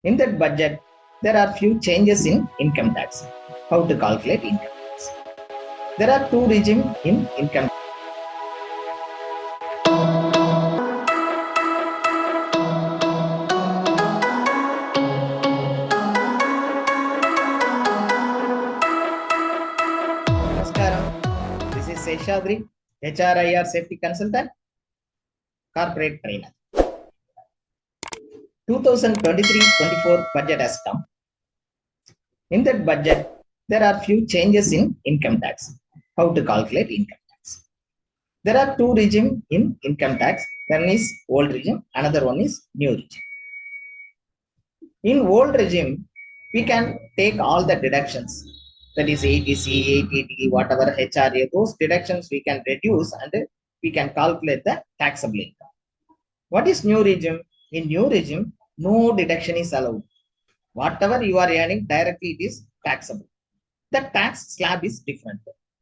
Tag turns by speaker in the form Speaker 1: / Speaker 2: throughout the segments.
Speaker 1: In that budget, there are few changes in income tax. How to calculate income tax? There are two regimes in income. Namaskaram. This is Seshadri, HRIR Safety Consultant, Corporate Trainer. 2023-24 budget has come. In that budget, there are few changes in income tax. How to calculate income tax? There are two regimes in income tax. One is old regime, another one is new regime. In old regime, we can take all the deductions, that is ATC, ATT, whatever HRA, those deductions we can reduce and we can calculate the taxable income. What is new regime? In new regime, no deduction is allowed. Whatever you are earning directly, it is taxable. The tax slab is different.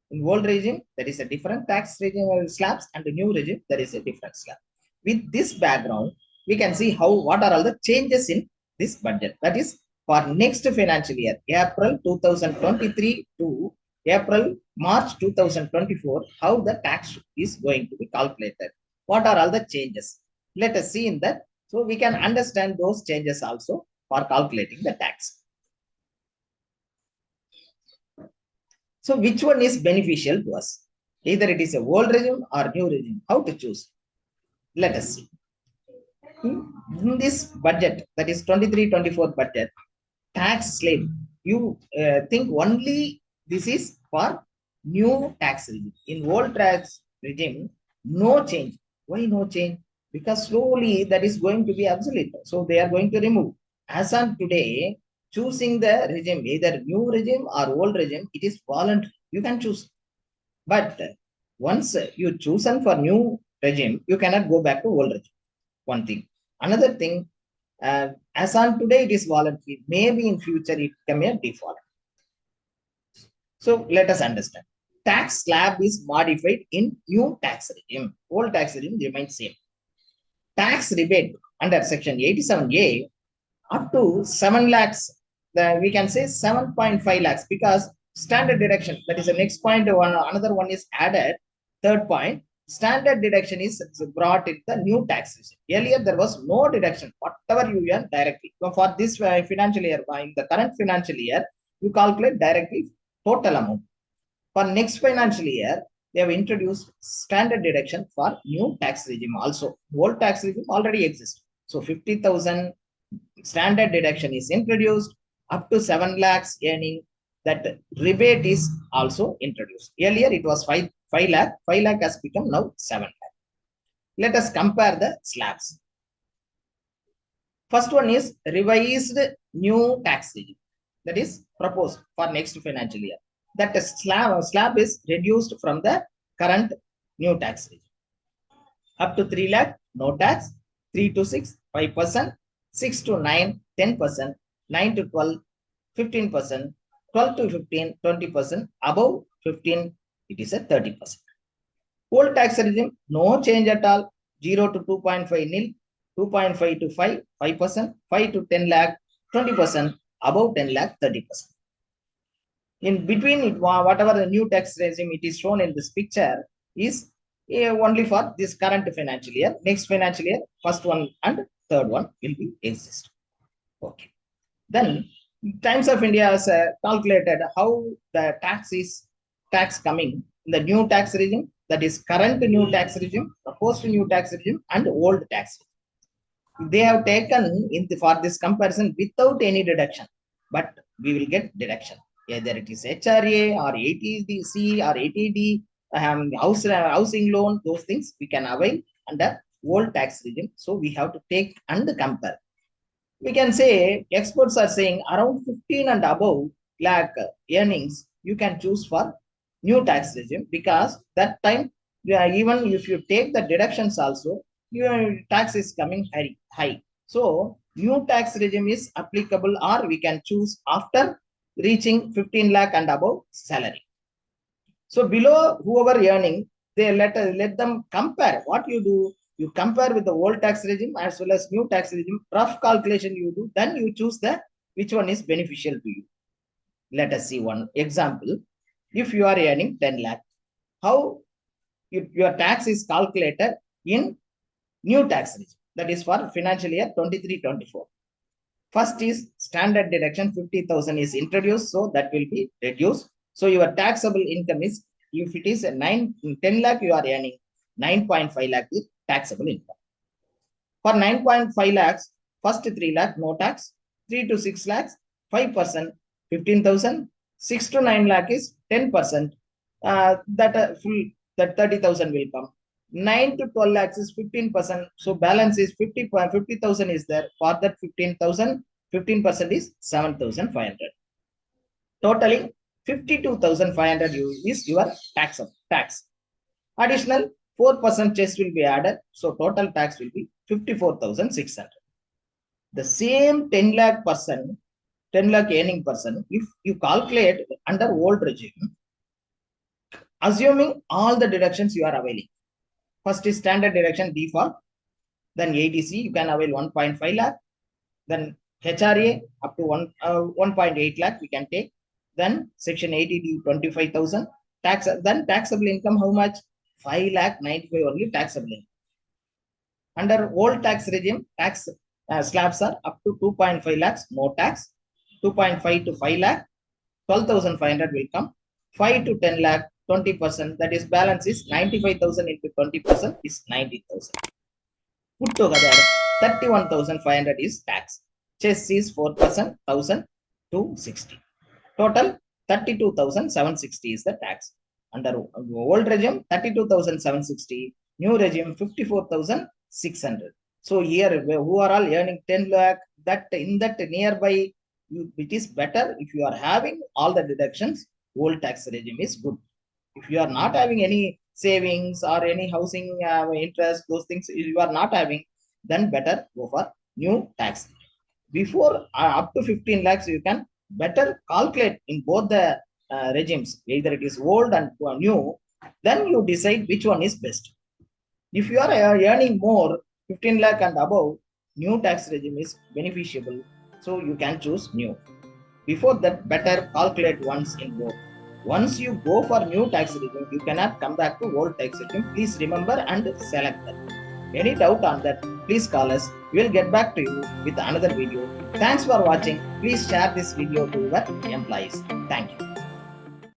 Speaker 1: In old regime, there is a different tax regime slabs, and the new regime, there is a different slab. With this background, we can see what are all the changes in this budget. That is for next financial year, April 2023 to March 2024, how the tax is going to be calculated. What are all the changes? Let us see in that, so we can understand those changes also for calculating the tax. So which one is beneficial to us? Either it is a old regime or new regime. How to choose? Let us see. In this budget, that is 23-24 budget, tax slab, you think only this is for new tax regime. In old tax regime, no change. Why no change? Because slowly that is going to be obsolete. So they are going to remove. As on today, choosing the regime, either new regime or old regime, it is voluntary. You can choose. But once you chosen for new regime, you cannot go back to old regime. One thing. Another thing, as on today, it is voluntary. Maybe in future it can be a default. So let us understand. Tax slab is modified in new tax regime. Old tax regime remains same. Tax rebate under section 87A up to 7 lakhs, we can say 7.5 lakhs, because standard deduction, that is the next point, another one is added. Third point, standard deduction is brought in the new tax regime. Earlier there was no deduction, whatever you earn directly. So for this financial year, in the current financial year, you calculate directly total amount. For next financial year, they have introduced standard deduction for new tax regime also. Old tax regime already exists. So 50,000 standard deduction is introduced, up to 7 lakhs earning, that rebate is also introduced. Earlier it was 5 lakh, 5 lakh has become now 7 lakh. Let us compare the slabs. First one is revised new tax regime, that is proposed for next financial year. That slab is reduced from the current new tax regime. Up to 3 lakh, no tax. 3 to 6, 5%. 6 to 9, 10%. 9 to 12, 15%. 12 to 15, 20%. Above 15, it is a 30%. Old tax regime, no change at all. 0 to 2.5 nil. 2.5 to 5, 5%. 5 to 10 lakh, 20%. Above 10 lakh, 30%. In between it, whatever the new tax regime it is shown in this picture is only for this current financial year. Next financial year, first one and third one will be exist. Okay. Then Times of India has calculated how the tax coming in the new tax regime, that is current new tax regime, proposed new tax regime, and old tax regime. They have taken for this comparison without any deduction, but we will get deduction. Either it is HRA or ATC or ATD, housing loan, those things we can avail under old tax regime. So we have to take and compare. We can say experts are saying around 15 and above lakh earnings you can choose for new tax regime, because that time even if you take the deductions also, your tax is coming high. So new tax regime is applicable, or we can choose after reaching 15 lakh and above salary. So below whoever earning, they let them compare. What you do, you compare with the old tax regime as well as new tax regime, rough calculation you do, then you choose the which one is beneficial to you. Let us see one example. If you are earning 10 lakh, how your tax is calculated in new tax regime, that is for financial year 23-24. First is standard deduction 50,000 is introduced, so that will be reduced. So your taxable income is, if it is a 10 lakh, you are earning 9.5 lakh is taxable income. For 9.5 lakhs, first 3 lakh no tax, 3 to 6 lakhs 5%, 15,000, 6 to 9 lakh is 10%. That 30,000 will come. 9 to 12 lakhs is 15%. So balance is 50,000 is there. For that 15,000, 15% is 7,500. Totally 52,500 is your tax. Additional 4% cess will be added. So total tax will be 54,600. The same 10 lakh person, 10 lakh earning person, if you calculate under old regime, assuming all the deductions you are availing. First is standard deduction default, then ATC, you can avail 1.5 lakh, then HRA up to 1.8 lakh we can take, then section 80D 25,000, tax, then taxable income how much? 5 lakh 95 only taxable income. Under old tax regime, tax slabs are up to 2.5 lakhs, no tax, 2.5 to 5 lakh, 12,500 will come, 5 to 10 lakh, 20%, that is balance is 95,000 into 20% is 90,000. Put together 31,500 is tax. Chess is 4%, 1,260. Total 32,760 is the tax. Under old regime 32,760, new regime 54,600. So here who are all earning 10 lakh, that in that nearby it is better if you are having all the deductions. Old tax regime is good. If you are not having any savings or any housing interest, those things you are not having, then better go for new tax. Before up to 15 lakhs, you can better calculate in both the regimes, either it is old and new, then you decide which one is best. If you are earning more, 15 lakh and above, new tax regime is beneficiable, so you can choose new. Before that, better calculate once in both. Once you go for new tax regime, you cannot come back to old tax regime. Please remember and select that. Any doubt on that, please call us. We will get back to you with another video. Thanks for watching. Please share this video to your employees. Thank you.